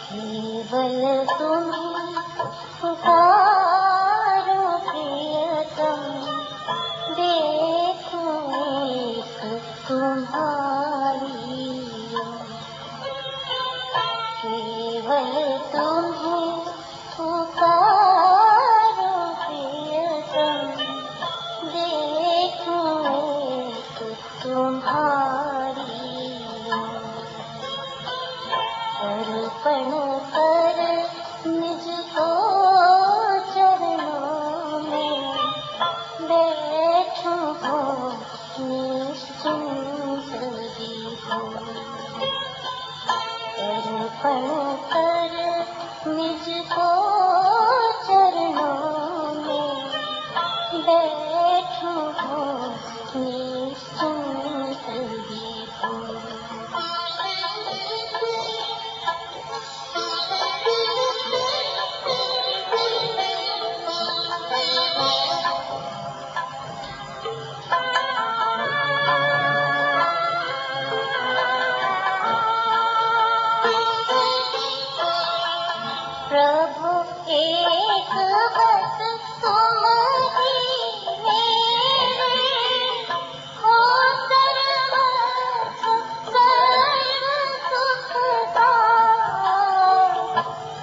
केवल तुम्हें पुकारो प्रियतम, देखो एक तुम्हारी केवल तुम्हें पुकारो प्रियतम, देखो एक तुम्हारी अर्पण कर मुझको चरणों में, बैठो हो निश्चिंत भी हो। अर्पण कर मुझको चरणों में, बैठो हो निश्चिंत भी हो। प्रभु एक बस तुम ही मेरे हो, सर्वस्व सर्व सुख का।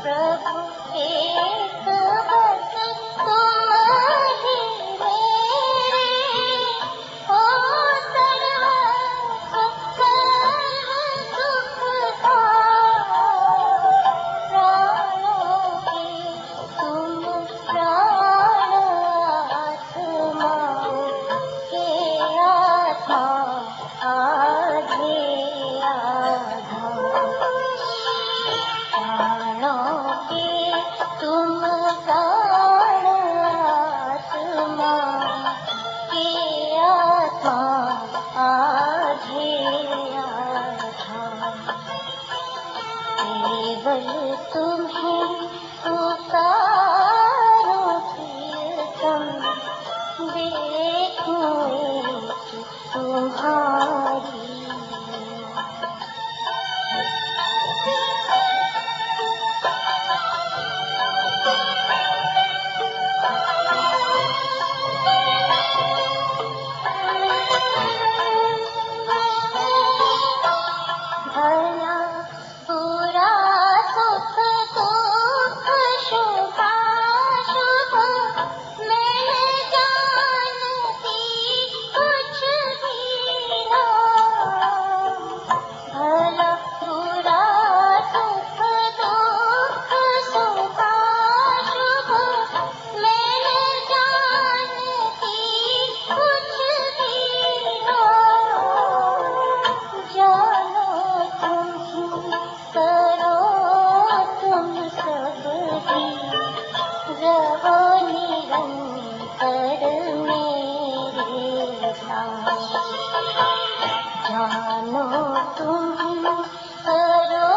प्रभु एक बस तुम ही मेरे हो, सर्वस्व सर्व सुख का। केवल तुम्हें पुकारो प्रियतम, देखो एक तुम्हारी भला बुरा सुख दुख शुभाशुभ मैं जानती कुछ भी ना। भला बुरा सुख दुख शुभाशुभ मैं जानती कुछ भी ना। जानो करो तुम सब ही, रहो निरंतर मेरे साथ। जानो तुम करो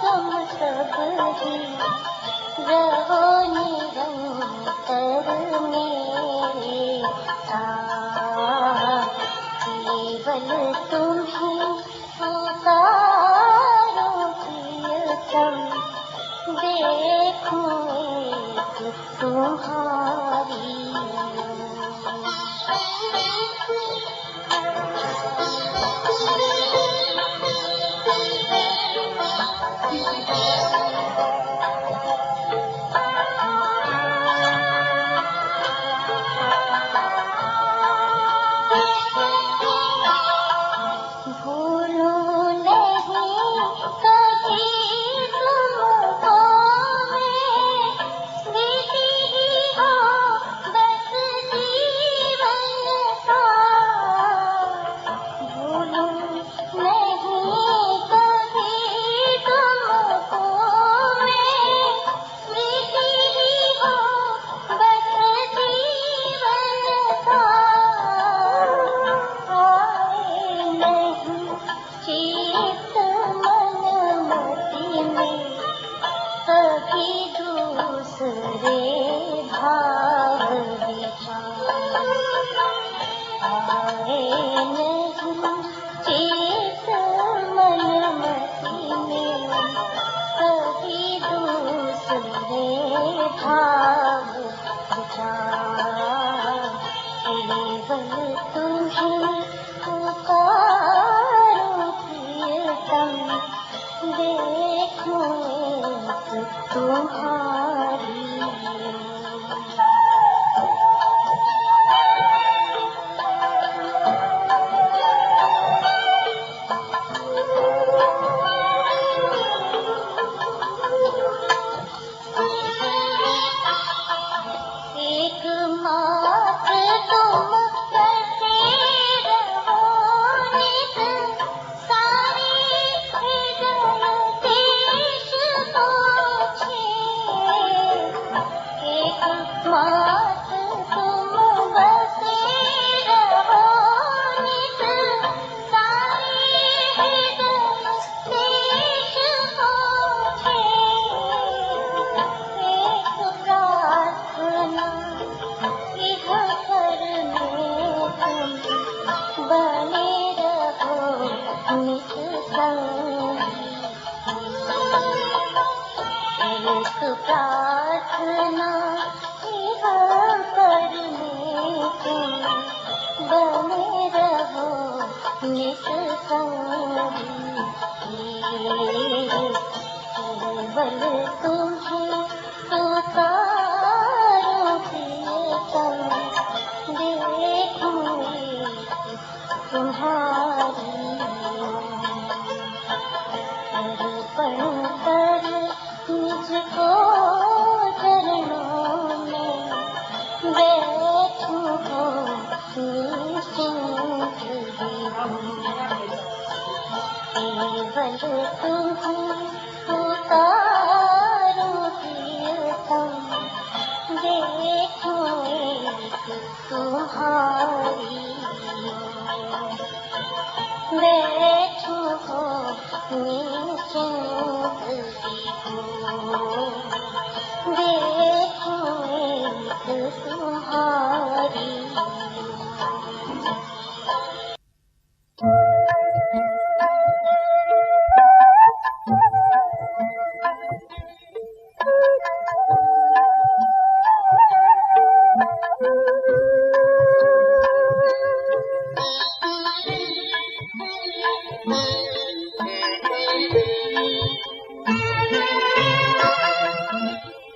तुम सब ही, रहो निरंतर मेरे साथ। केवल तुम्हें पुकारो प्रियतम, देखो एक तुम्हारी भूलूं नहीं कभी तुमको मैं, बीती ही हो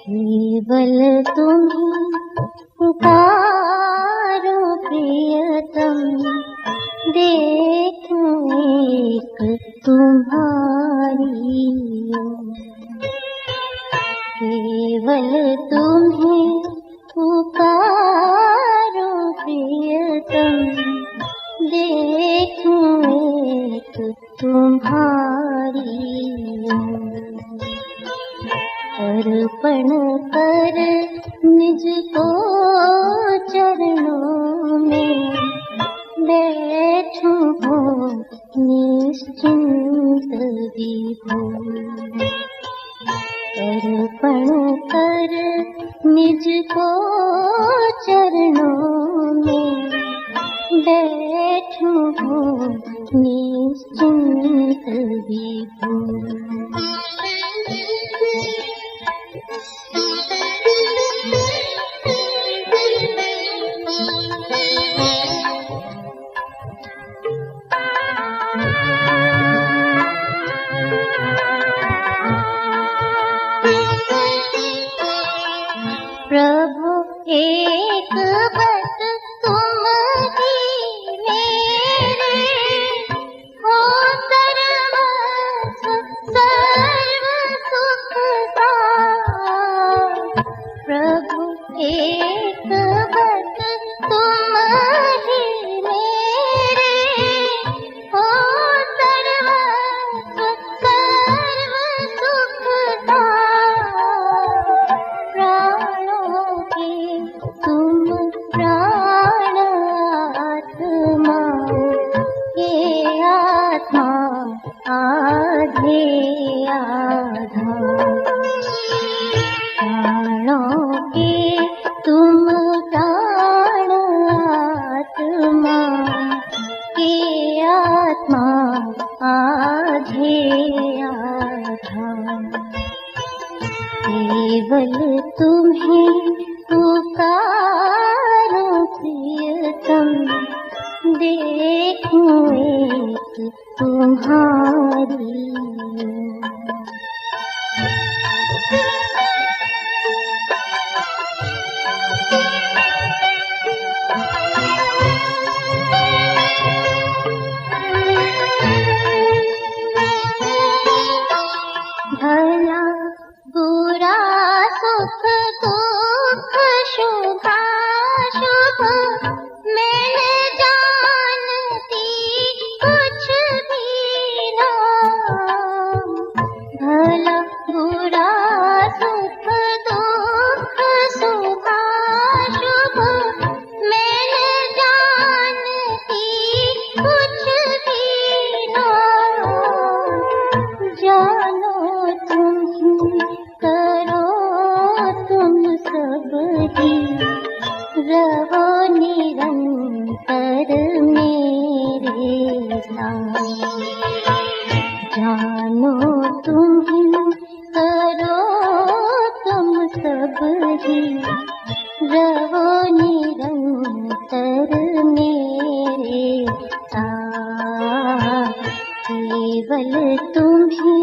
केवल तुम्हें पुकारो प्रियतम, देखूं एक तुम्हारी ओर। केवल तुम्हें पुकारो प्रियतम, देखूं एक तुम्हारी ओर। अर्पण कर निज को चरणों में, बैठूं हो निश्चिंत विभोर। अर्पण कर निज को चरणों में, बैठूं हो निश्चिंत विभोर। प्रभु एक बस तुम ही मेरे हो, सर्वस्व सर्व सुख का। प्रभु एक बस तुम ही मेरे हो, सर्वस्व सर्व सुख का। तुम प्राण आत्मा, ये आत्मा आधे आधा। प्राणों के तुम प्राण आत्मा, आधे आधा, केवल तुम्हें पुकारो प्रियतम, देखूं एक तुम्हारी। भला बुरा सुख दुख शुभाशुभ मैं न जानती कुछ भी ना। भला बुरा सुख दुख शुभाशुभ मैं न जानती कुछ भी ना। जानो करो तुम सब ही, रहो निरंतर मेरे साथ। जानो तुम ही करो तुम सब ही, रहो निरंतर मेरे साथ। केवल तुम ही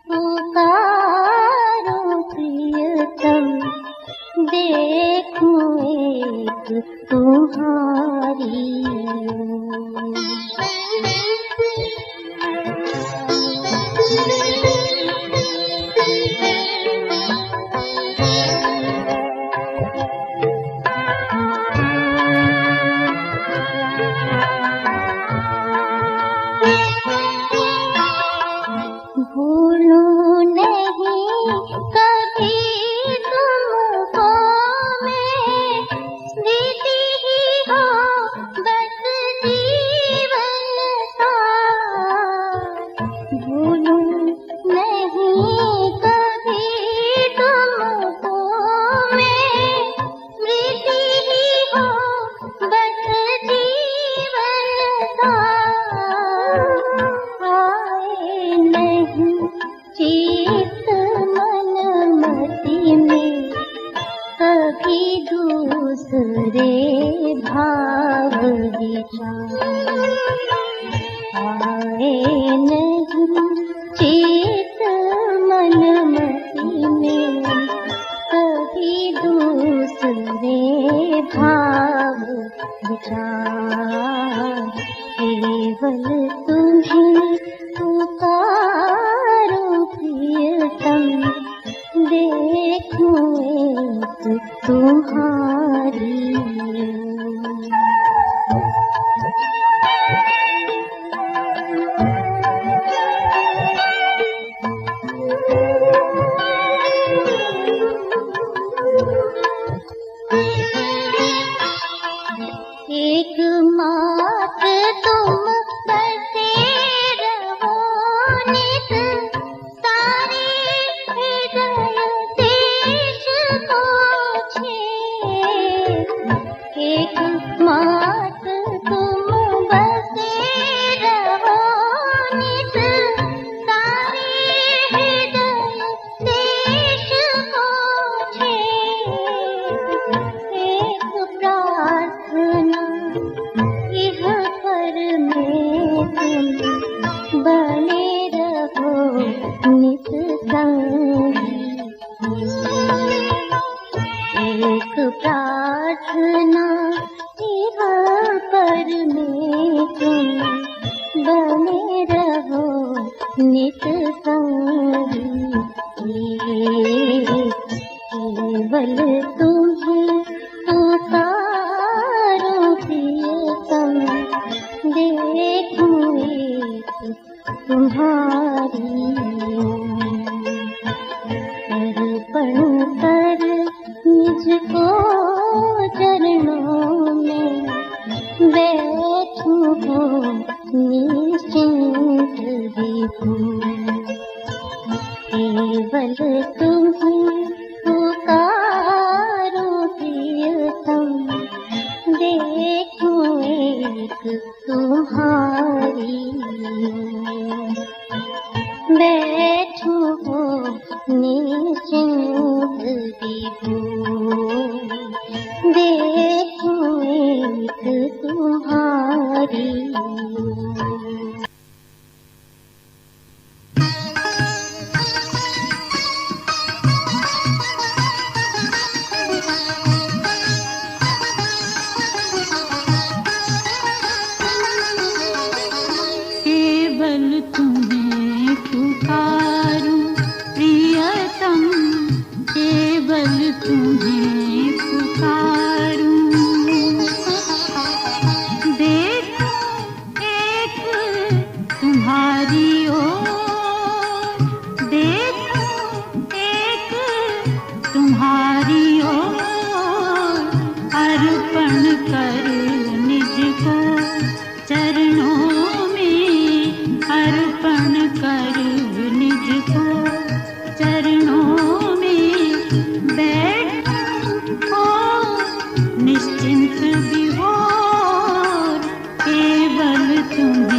पुकारो प्रियतम, देखूं एक तुम्हारी। भूलूं नहीं कभी तुमको मैं, स्मृति ही हो बस जीवन सार। भूलूं नहीं कभी तुमको मैं, स्मृति ही हो बस जीवन सार। आए नहीं चित मन मति में कभी दूसरे भाव विचार। आए नहीं चित मन मति में कभी दूसरे भाव विचार। केवल तुम्हें पुकारो प्रियतम, देखूं एक तुम्हारी। एक मात्र तुम बसे रहो नित, सारे हृदय देश को छे। एक मात्र तुम बसे रहो नित, सारे हृदय देश को छे। एक प्रार्थना इह पर में तुम बने रहो नित संगी। एक प्रार्थना इह पर में तुम बने रहो नित संगी। केवल तुम्हें पुकारो प्रियतम, देखूं एक तुम्हारी। अर्पण कर मुझको चरणों में, बैठूं हो निश्चिंत देखूं। केवल तुम्हें पुकारो प्रियतम, देखूं एक तुम्हारी। बैठूं हो निश्चिंत विभोर, देखूं एक तुम्हारी। केवल तुम्हें पुकारूं प्रियतम, केवल तुम्हें पुकारूं। देखूं एक तुम्हारी ओर, देखूं एक तुम्हारी ओर, अर्पण कर निज को चरणों में, अर्पण कर निज को चरणों में। बैठो निश्चिंत विभोर, केवल तुम्हें